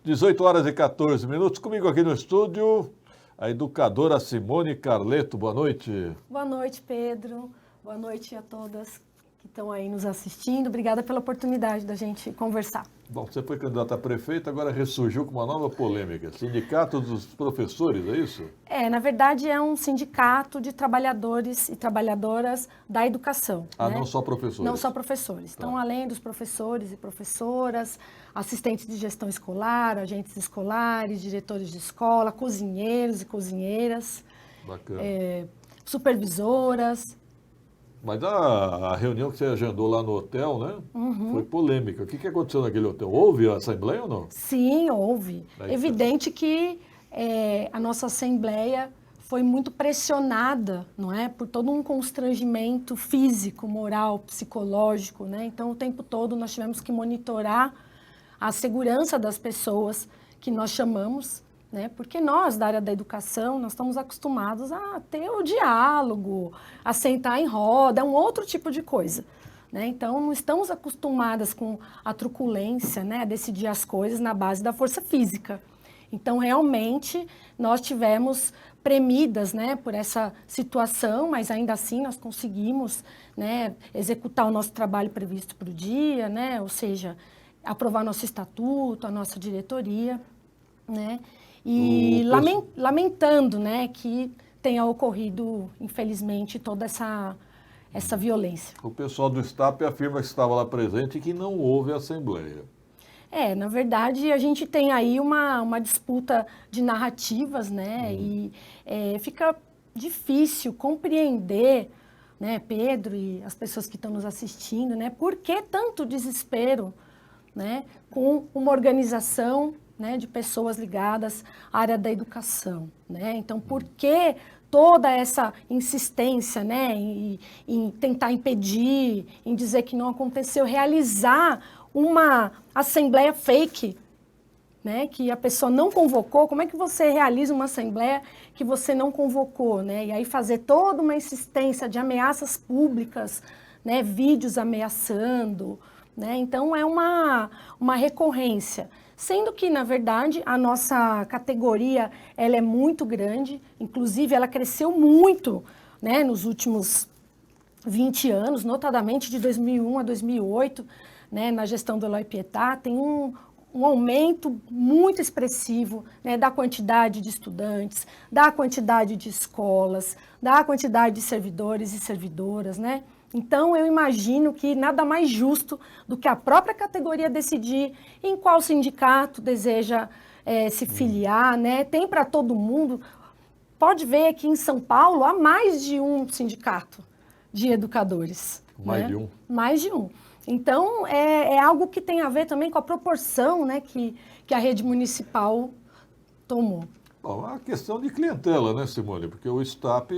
18 horas e 14 minutos. Comigo aqui no estúdio, a educadora Simone Carleto. Boa noite. Boa noite, Pedro. Boa noite a todas que estão aí nos assistindo. Obrigada pela oportunidade da gente conversar. Bom, você foi candidata a prefeita, agora ressurgiu com uma nova polêmica. Sindicato dos professores, é isso? Na verdade é um sindicato de trabalhadores e trabalhadoras da educação. Ah, né? Não só professores? Não só professores. Tá. Então, além dos professores e professoras, assistentes de gestão escolar, agentes escolares, diretores de escola, cozinheiros e cozinheiras, Bacana. Supervisoras. Mas a reunião que você agendou lá no hotel, né? Uhum. Foi polêmica. O que aconteceu naquele hotel? Houve a assembleia ou não? Sim, houve. Daí, Evidente que a nossa assembleia foi muito pressionada, não é? Por todo um constrangimento físico, moral, psicológico, né? Então, o tempo todo nós tivemos que monitorar a segurança das pessoas que nós chamamos, né? Porque nós, da área da educação, nós estamos acostumados a ter o diálogo, a sentar em roda, é um outro tipo de coisa, né? Então, não estamos acostumadas com a truculência, né? A decidir as coisas na base da força física. Então, realmente, nós tivemos premidas, né, por essa situação, mas ainda assim nós conseguimos, né, executar o nosso trabalho previsto para o dia, né? Ou seja, aprovar nosso estatuto, a nossa diretoria, né? E lamentando, né, que tenha ocorrido, infelizmente, toda essa violência. O pessoal do STAP afirma que estava lá presente e que não houve assembleia. Na verdade, a gente tem aí uma disputa de narrativas, né? E fica difícil compreender, né, Pedro e as pessoas que estão nos assistindo, né? Por que tanto desespero, né, com uma organização, né, de pessoas ligadas à área da educação, né? Então, por que toda essa insistência, né, em tentar impedir, em dizer que não aconteceu, realizar uma assembleia fake, né, que a pessoa não convocou? Como é que você realiza uma assembleia que você não convocou, né? E aí fazer toda uma insistência de ameaças públicas, né, vídeos ameaçando, né? Então, é uma recorrência. Sendo que, na verdade, a nossa categoria ela é muito grande, inclusive ela cresceu muito, né, nos últimos 20 anos, notadamente de 2001 a 2008, né, na gestão do Eloy Pietá, tem um aumento muito expressivo, né, da quantidade de estudantes, da quantidade de escolas, da quantidade de servidores e servidoras, né? Então, eu imagino que nada mais justo do que a própria categoria decidir em qual sindicato deseja se filiar, né? Tem para todo mundo. Pode ver que em São Paulo há mais de um sindicato de educadores. Mais né? de um? Mais de um. Então, é algo que tem a ver também com a proporção, né, que a rede municipal tomou. Bom, a questão de clientela, né, Simone? Porque o STAP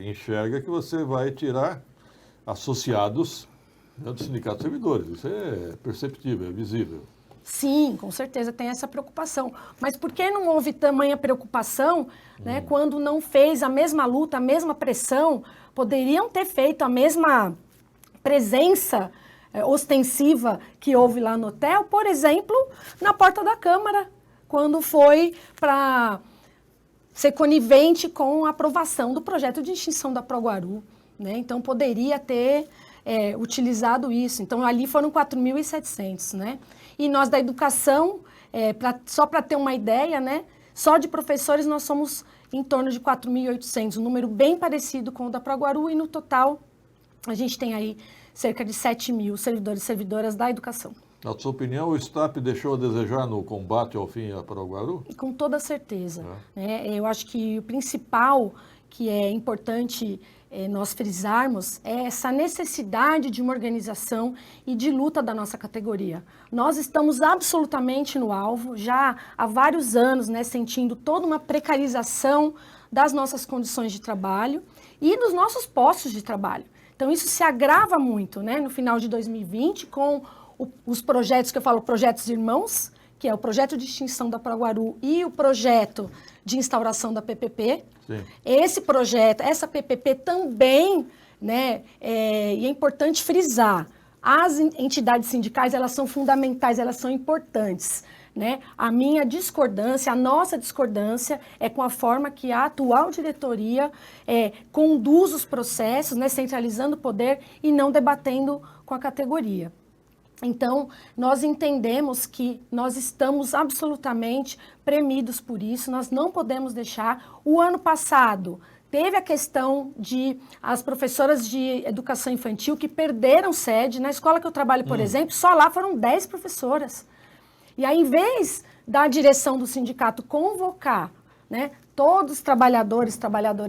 enxerga que você vai tirar associados, né, do Sindicato de Servidores. Isso é perceptível, é visível. Sim, com certeza tem essa preocupação. Mas por que não houve tamanha preocupação, né, quando não fez a mesma luta, a mesma pressão? Poderiam ter feito a mesma presença ostensiva que houve lá no hotel, por exemplo, na porta da Câmara, quando foi para ser conivente com a aprovação do projeto de extinção da Proguaru, né? Então, poderia ter utilizado isso. Então, ali foram 4.700, né? E nós da educação, só para ter uma ideia, né? Só de professores nós somos em torno de 4.800, um número bem parecido com o da Proguaru, e no total a gente tem aí cerca de 7.000 servidores e servidoras da educação. Na sua opinião, o STAP deixou a desejar no combate ao fim à Proguaru? Com toda certeza. Né? Eu acho que o principal que é importante nós frisarmos é essa necessidade de uma organização e de luta da nossa categoria. Nós estamos absolutamente no alvo, já há vários anos, né, sentindo toda uma precarização das nossas condições de trabalho e dos nossos postos de trabalho. Então, isso se agrava muito, né, no final de 2020, com os projetos que eu falo, projetos irmãos, que é o projeto de extinção da Proguaru e o projeto de instauração da PPP. Sim. Esse projeto, essa PPP também, né, e é importante frisar, as entidades sindicais, elas são fundamentais, elas são importantes. né? A minha discordância, a nossa discordância é com a forma que a atual diretoria conduz os processos, né? Centralizando o poder e não debatendo com a categoria. Então, nós entendemos que nós estamos absolutamente premidos por isso, nós não podemos deixar. O ano passado teve a questão de as professoras de educação infantil que perderam sede. Na escola que eu trabalho, por exemplo, só lá foram 10 professoras. E aí, em vez da direção do sindicato convocar, né, todos os trabalhadores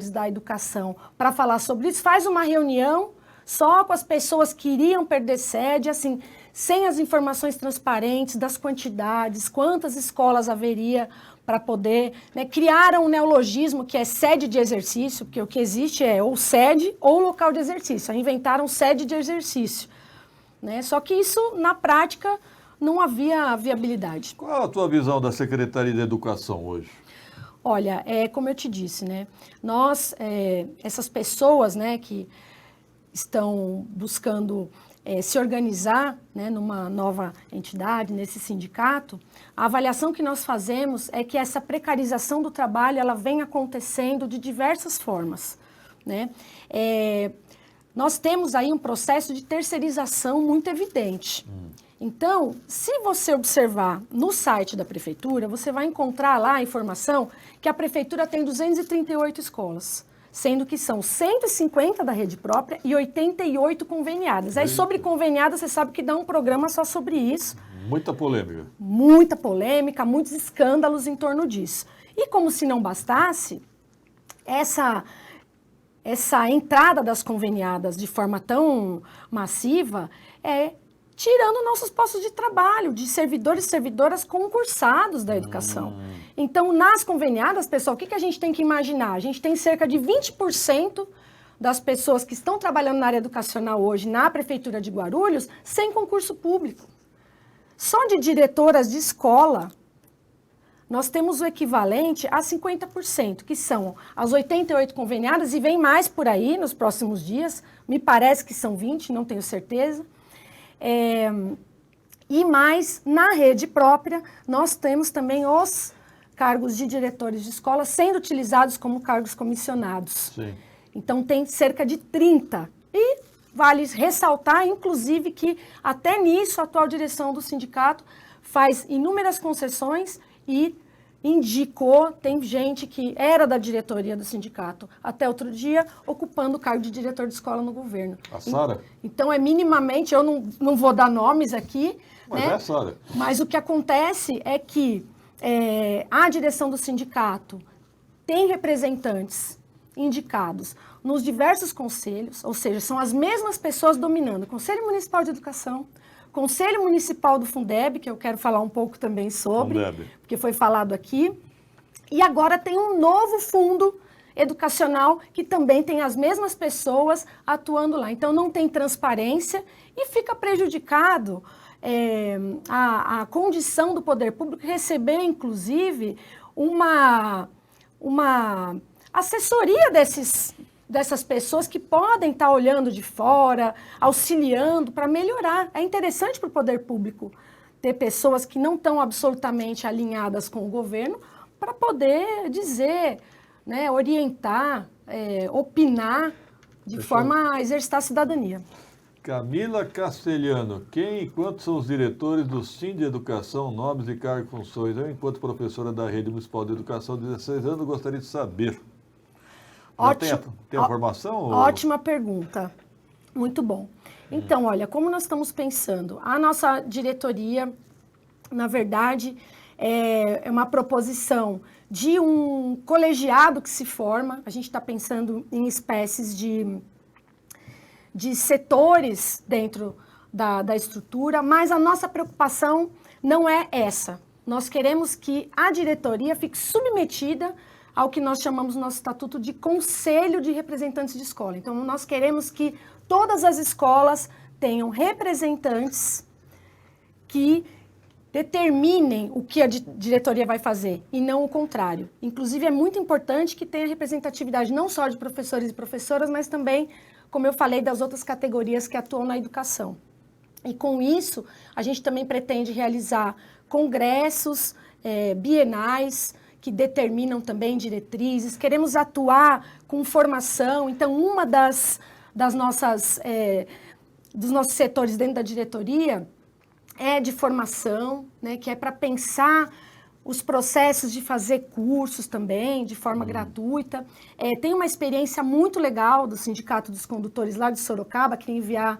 da educação para falar sobre isso, faz uma reunião só com as pessoas que iriam perder sede, assim, sem as informações transparentes das quantidades, quantas escolas haveria para poder, né, criaram um neologismo que é sede de exercício, porque o que existe é ou sede ou local de exercício. Aí inventaram sede de exercício, né? Só que isso, na prática, não havia viabilidade. Qual a tua visão da Secretaria de Educação hoje? Olha, como eu te disse, né, nós, essas pessoas, né, que estão buscando se organizar, né, numa nova entidade, nesse sindicato, a avaliação que nós fazemos é que essa precarização do trabalho ela vem acontecendo de diversas formas, né? Nós temos aí um processo de terceirização muito evidente. Então, se você observar no site da prefeitura, você vai encontrar lá a informação que a prefeitura tem 238 escolas, sendo que são 150 da rede própria e 88 conveniadas. Aí, sobre conveniadas, você sabe que dá um programa só sobre isso. Muita polêmica. Muita polêmica, muitos escândalos em torno disso. E como se não bastasse, essa entrada das conveniadas de forma tão massiva tirando nossos postos de trabalho, de servidores e servidoras concursados da educação. Então, nas conveniadas, pessoal, o que a gente tem que imaginar? A gente tem cerca de 20% das pessoas que estão trabalhando na área educacional hoje, na Prefeitura de Guarulhos, sem concurso público. Só de diretoras de escola, nós temos o equivalente a 50%, que são as 88 conveniadas, e vem mais por aí nos próximos dias, me parece que são 20, não tenho certeza. E mais, na rede própria, nós temos também os cargos de diretores de escola sendo utilizados como cargos comissionados. Sim. Então, tem cerca de 30. E vale ressaltar, inclusive, que até nisso a atual direção do sindicato faz inúmeras concessões e indicou, tem gente que era da diretoria do sindicato até outro dia, ocupando o cargo de diretor de escola no governo. A Sara? Então, minimamente, eu não vou dar nomes aqui, mas né? É a Sara. Mas o que acontece é que a direção do sindicato tem representantes indicados nos diversos conselhos, ou seja, são as mesmas pessoas dominando o Conselho Municipal de Educação, Conselho Municipal do Fundeb, que eu quero falar um pouco também sobre, porque foi falado aqui. E agora tem um novo fundo educacional que também tem as mesmas pessoas atuando lá. Então, não tem transparência e fica prejudicado a condição do poder público receber, inclusive, uma assessoria dessas pessoas que podem estar olhando de fora, auxiliando para melhorar. É interessante para o poder público ter pessoas que não estão absolutamente alinhadas com o governo para poder dizer, né, orientar, opinar de forma a exercitar a cidadania. Camila Castelhano, quem e quantos são os diretores do Sim de Educação, nomes e cargos e funções? Eu, enquanto professora da Rede Municipal de Educação de 16 anos, gostaria de saber. Tem informação? Ótima pergunta. Muito bom. Então, olha, como nós estamos pensando? A nossa diretoria, na verdade, é uma proposição de um colegiado que se forma. A gente está pensando em espécies de setores dentro da estrutura, mas a nossa preocupação não é essa. Nós queremos que a diretoria fique submetida ao que nós chamamos no nosso estatuto de Conselho de Representantes de Escola. Então, nós queremos que todas as escolas tenham representantes que determinem o que a diretoria vai fazer, e não o contrário. Inclusive, é muito importante que tenha representatividade não só de professores e professoras, mas também, como eu falei, das outras categorias que atuam na educação. E com isso, a gente também pretende realizar congressos bienais que determinam também diretrizes, queremos atuar com formação. Então, uma das nossas, dos nossos setores dentro da diretoria é de formação, né, que é para pensar os processos de fazer cursos também, de forma gratuita. Tem uma experiência muito legal do Sindicato dos Condutores lá de Sorocaba, queria enviar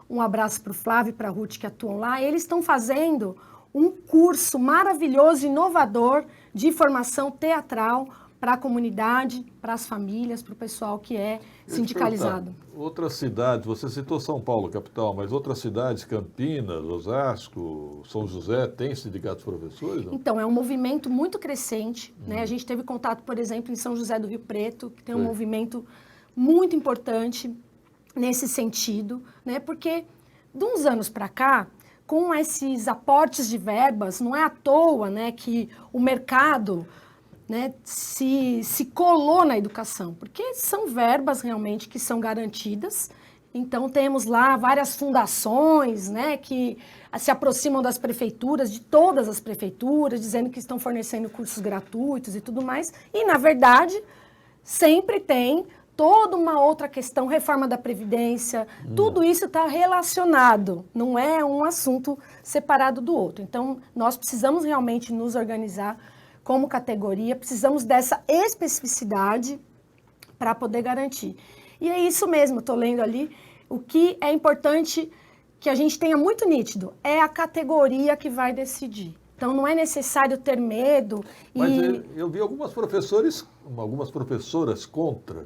um abraço para o Flávio e para a Ruth que atuam lá. Eles estão fazendo um curso maravilhoso, inovador, de formação teatral para a comunidade, para as famílias, para o pessoal que é sindicalizado. Outras cidades, você citou São Paulo, capital, mas outras cidades, Campinas, Osasco, São José, tem sindicatos professores? Não? Então, é um movimento muito crescente, né? A gente teve contato, por exemplo, em São José do Rio Preto, que tem um movimento muito importante nesse sentido, né? Porque de uns anos para cá, com esses aportes de verbas, não é à toa, né, que o mercado, né, se colou na educação, porque são verbas realmente que são garantidas. Então, temos lá várias fundações, né, que se aproximam das prefeituras, de todas as prefeituras, dizendo que estão fornecendo cursos gratuitos e tudo mais. E, na verdade, sempre tem toda uma outra questão, reforma da Previdência, tudo isso está relacionado, não é um assunto separado do outro. Então, nós precisamos realmente nos organizar como categoria, precisamos dessa especificidade para poder garantir. E é isso mesmo, estou lendo ali, o que é importante que a gente tenha muito nítido, é a categoria que vai decidir. Então, não é necessário ter medo. Mas eu vi algumas professoras contra.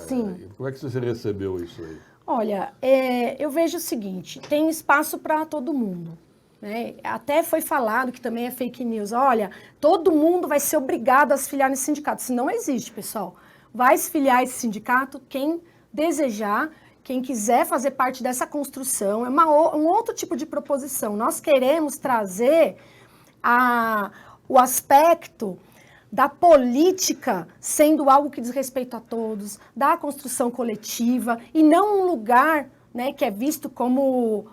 Sim. Como é que você recebeu isso aí? Olha, eu vejo o seguinte, tem espaço para todo mundo. Né? Até foi falado que também é fake news. Olha, todo mundo vai ser obrigado a se filiar nesse sindicato. Isso não existe, pessoal. Vai se filiar a esse sindicato quem desejar, quem quiser fazer parte dessa construção. É um outro tipo de proposição. Nós queremos trazer o aspecto da política sendo algo que diz respeito a todos, da construção coletiva, e não um lugar, né, que é visto como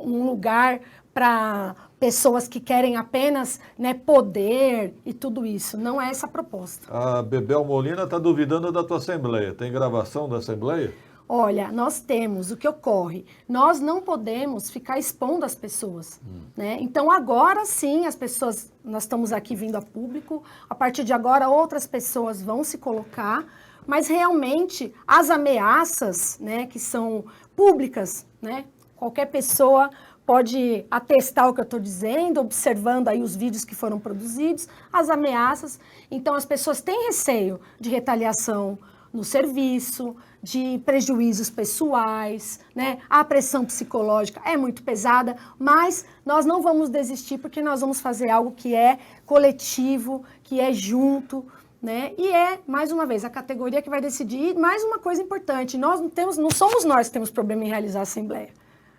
um lugar para pessoas que querem apenas, né, poder e tudo isso. Não é essa a proposta. A Bebel Molina está duvidando da tua assembleia. Tem gravação da assembleia? Olha, nós temos, o que ocorre? Nós não podemos ficar expondo as pessoas, né? Então, agora sim, as pessoas, nós estamos aqui vindo a público, a partir de agora outras pessoas vão se colocar, mas realmente as ameaças, né, que são públicas, né? Qualquer pessoa pode atestar o que eu estou dizendo, observando aí os vídeos que foram produzidos, as ameaças. Então, as pessoas têm receio de retaliação no serviço, de prejuízos pessoais, né? A pressão psicológica é muito pesada, mas nós não vamos desistir porque nós vamos fazer algo que é coletivo, que é junto, né? E mais uma vez, a categoria que vai decidir. E mais uma coisa importante, não somos nós que temos problema em realizar a assembleia.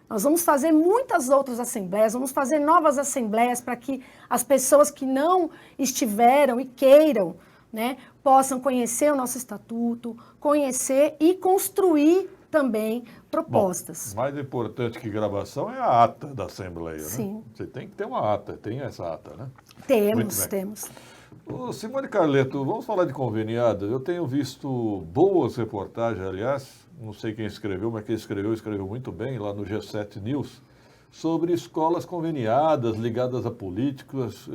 Nós vamos fazer muitas outras assembleias, vamos fazer novas assembleias para que as pessoas que não estiveram e queiram, né, possam conhecer o nosso estatuto, conhecer e construir também propostas. Bom, mais importante que gravação é a ata da Assembleia, Sim. né? Você tem que ter uma ata, tem essa ata, né? Temos. Ô, Simone Carleto, vamos falar de conveniadas. Eu tenho visto boas reportagens, aliás, não sei quem escreveu, mas quem escreveu muito bem, lá no G7 News, sobre escolas conveniadas, ligadas a políticos.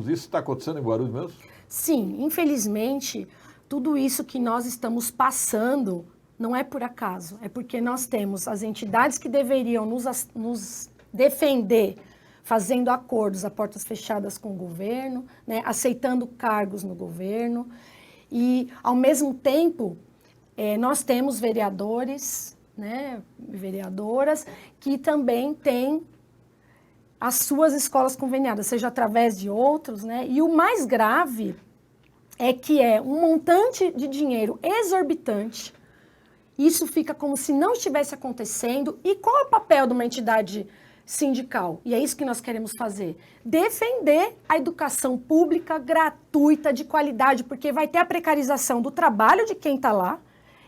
Isso está acontecendo em Guarulhos mesmo? Sim, infelizmente, tudo isso que nós estamos passando não é por acaso, é porque nós temos as entidades que deveriam nos defender, fazendo acordos a portas fechadas com o governo, né, aceitando cargos no governo, e, ao mesmo tempo, nós temos vereadores, né, vereadoras, que também têm as suas escolas conveniadas, seja através de outros, né? E o mais grave é que é um montante de dinheiro exorbitante. Isso fica como se não estivesse acontecendo. E qual é o papel de uma entidade sindical? E é isso que nós queremos fazer. Defender a educação pública, gratuita, de qualidade, porque vai ter a precarização do trabalho de quem está lá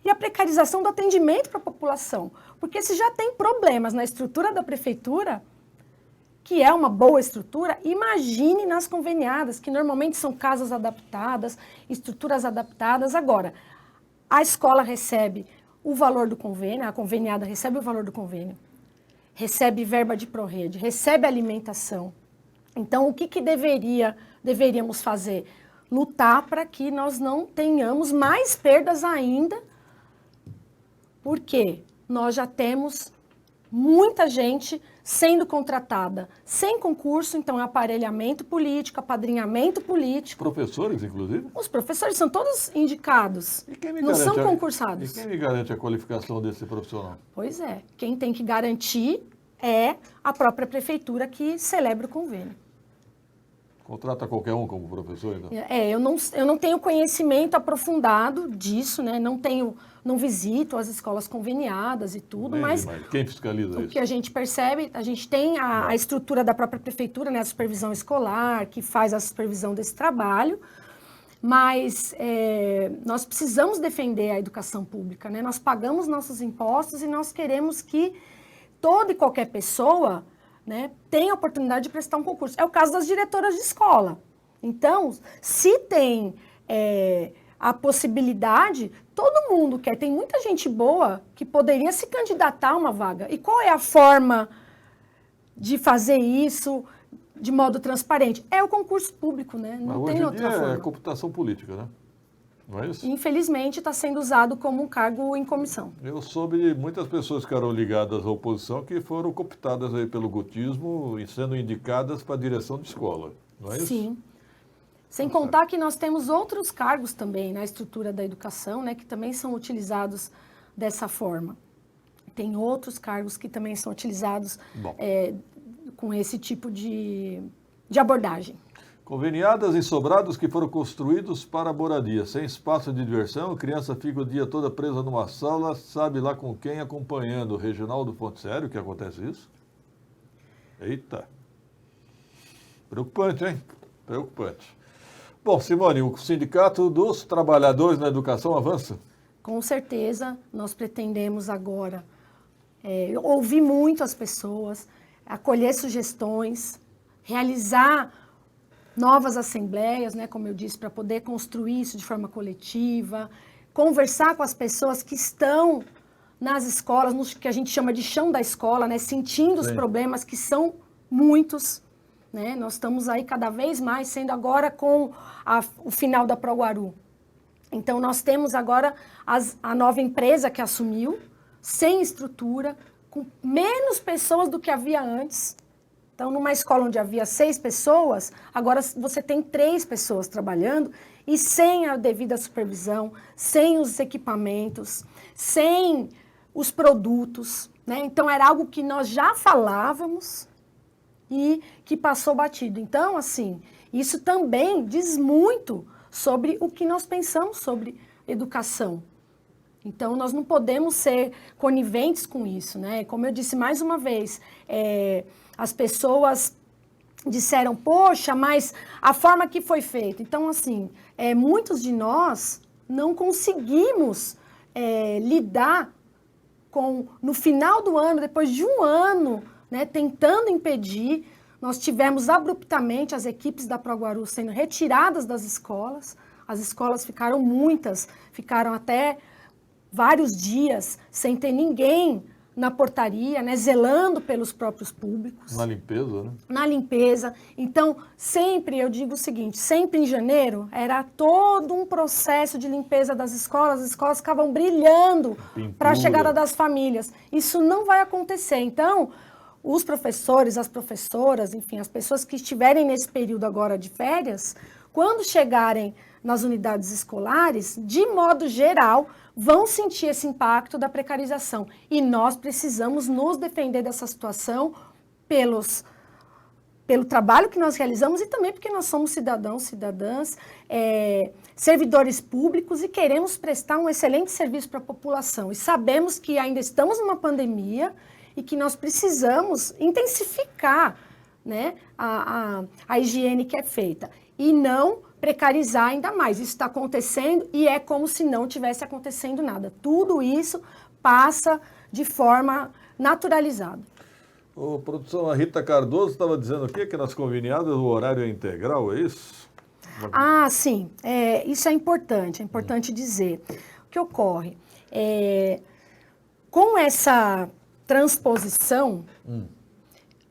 e a precarização do atendimento para a população. Porque se já tem problemas na estrutura da prefeitura, que é uma boa estrutura, imagine nas conveniadas, que normalmente são casas adaptadas, estruturas adaptadas. Agora, a escola recebe o valor do convênio, a conveniada recebe o valor do convênio, recebe verba de pró-rede, recebe alimentação. Então, o que deveríamos fazer? Lutar para que nós não tenhamos mais perdas ainda, porque nós já temos muita gente sendo contratada sem concurso, então é aparelhamento político, apadrinhamento político. Professores, inclusive? Os professores são todos indicados, não são concursados. E quem me garante a qualificação desse profissional? Pois é, quem tem que garantir é a própria prefeitura que celebra o convênio. Contrata qualquer um como professor, então? Eu não tenho conhecimento aprofundado disso, né? Não visito as escolas conveniadas e tudo, mas quem fiscaliza isso? O que a gente percebe, a gente tem a estrutura da própria prefeitura, né? A supervisão escolar, que faz a supervisão desse trabalho, mas nós precisamos defender a educação pública, né? Nós pagamos nossos impostos e nós queremos que toda e qualquer pessoa, né, tem a oportunidade de prestar um concurso. É o caso das diretoras de escola. Então, se tem a possibilidade, todo mundo quer. Tem muita gente boa que poderia se candidatar a uma vaga. E qual é a forma de fazer isso de modo transparente? É o concurso público, né? Não tem outra forma. É computação política, né? Não é isso? Infelizmente, está sendo usado como um cargo em comissão. Eu soube de muitas pessoas que eram ligadas à oposição que foram cooptadas aí pelo gutismo e sendo indicadas para a direção de escola, não é isso? Sim. Sem contar que nós temos outros cargos também na estrutura da educação, né, que também são utilizados dessa forma. Tem outros cargos que também são utilizados com esse tipo de abordagem. Conveniadas em sobrados que foram construídos para moradia. Sem espaço de diversão, a criança fica o dia todo presa numa sala, sabe lá com quem, acompanhando. Reginaldo Fonte, sério que acontece isso? Eita. Preocupante, hein? Preocupante. Bom, Simone, o Sindicato dos Trabalhadores na Educação avança? Com certeza, nós pretendemos agora ouvir muito as pessoas, acolher sugestões, realizar novas assembleias, né, como eu disse, para poder construir isso de forma coletiva, conversar com as pessoas que estão nas escolas, no que a gente chama de chão da escola, né, sentindo os problemas que são muitos, né, nós estamos aí cada vez mais, sendo agora com o final da Proguaru. Então, nós temos agora a nova empresa que assumiu, sem estrutura, com menos pessoas do que havia antes. Então, numa escola onde havia 6 pessoas, agora você tem 3 pessoas trabalhando e sem a devida supervisão, sem os equipamentos, sem os produtos, né? Então, era algo que nós já falávamos e que passou batido. Então, assim, isso também diz muito sobre o que nós pensamos sobre educação. Então, nós não podemos ser coniventes com isso, né? Como eu disse mais uma vez, as pessoas disseram, poxa, mas a forma que foi feita. Então, assim, muitos de nós não conseguimos lidar com, no final do ano, depois de um ano, né, tentando impedir, nós tivemos abruptamente as equipes da Proguaru sendo retiradas das escolas. As escolas ficaram muitas, ficaram até vários dias sem ter ninguém na portaria, né, zelando pelos próprios públicos. Na limpeza, né? Na limpeza. Então, sempre, eu digo o seguinte, sempre em janeiro, era todo um processo de limpeza das escolas, as escolas ficavam brilhando para a chegada das famílias. Isso não vai acontecer. Então, os professores, as professoras, enfim, as pessoas que estiverem nesse período agora de férias, quando chegarem nas unidades escolares, de modo geral, vão sentir esse impacto da precarização. E nós precisamos nos defender dessa situação pelo trabalho que nós realizamos e também porque nós somos cidadãos, cidadãs, servidores públicos e queremos prestar um excelente serviço para a população. E sabemos que ainda estamos numa pandemia e que nós precisamos intensificar, né, a higiene que é feita e não precarizar ainda mais. Isso está acontecendo e é como se não tivesse acontecendo nada. Tudo isso passa de forma naturalizada. Ô, produção, a Rita Cardoso estava dizendo aqui que nas conveniadas o horário é integral, é isso? Ah, sim. Isso é importante dizer. O que ocorre? Com essa transposição,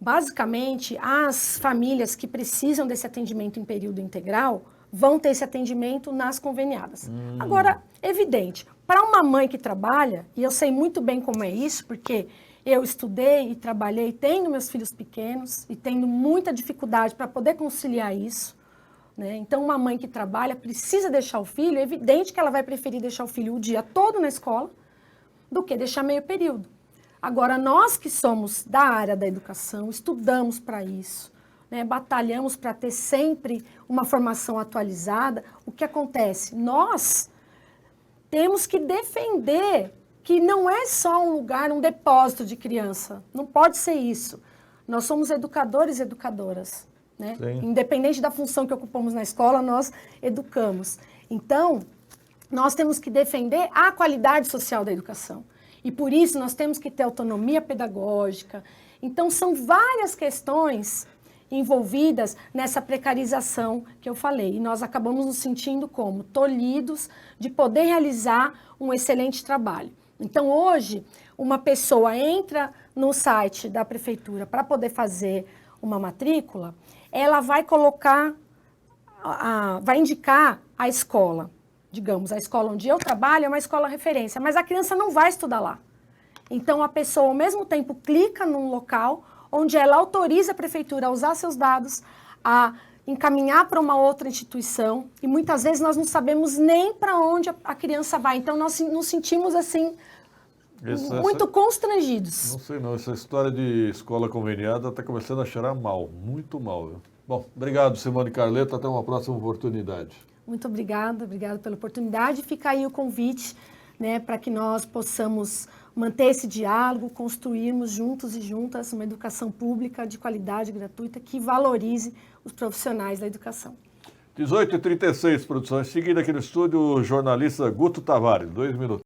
basicamente, as famílias que precisam desse atendimento em período integral vão ter esse atendimento nas conveniadas. Agora, evidente, para uma mãe que trabalha, e eu sei muito bem como é isso, porque eu estudei e trabalhei, tendo meus filhos pequenos e tendo muita dificuldade para poder conciliar isso, né? Então, uma mãe que trabalha precisa deixar o filho, é evidente que ela vai preferir deixar o filho o dia todo na escola do que deixar meio período. Agora, nós que somos da área da educação, estudamos para isso, né? Batalhamos para ter sempre uma formação atualizada, o que acontece? Nós temos que defender que não é só um lugar, um depósito de criança. Não pode ser isso. Nós somos educadores e educadoras, né? Independente da função que ocupamos na escola, nós educamos. Então, nós temos que defender a qualidade social da educação. E por isso nós temos que ter autonomia pedagógica. Então, são várias questões envolvidas nessa precarização que eu falei. E nós acabamos nos sentindo como tolhidos de poder realizar um excelente trabalho. Então, hoje, uma pessoa entra no site da prefeitura para poder fazer uma matrícula, ela vai colocar, vai indicar a escola. Digamos, a escola onde eu trabalho é uma escola referência, mas a criança não vai estudar lá. Então, a pessoa, ao mesmo tempo, clica num local onde ela autoriza a prefeitura a usar seus dados, a encaminhar para uma outra instituição, e muitas vezes nós não sabemos nem para onde a criança vai. Então, nós nos sentimos, assim, muito constrangidos. Não sei não, essa história de escola conveniada está começando a cheirar mal, muito mal. Viu? Bom, obrigado, Simone Carleto, até uma próxima oportunidade. Muito obrigada pela oportunidade. Fica aí o convite, né, para que nós possamos manter esse diálogo, construirmos juntos e juntas uma educação pública de qualidade gratuita que valorize os profissionais da educação. 18h36, produção. Em seguida aqui no estúdio, o jornalista Guto Tavares. 2 minutos.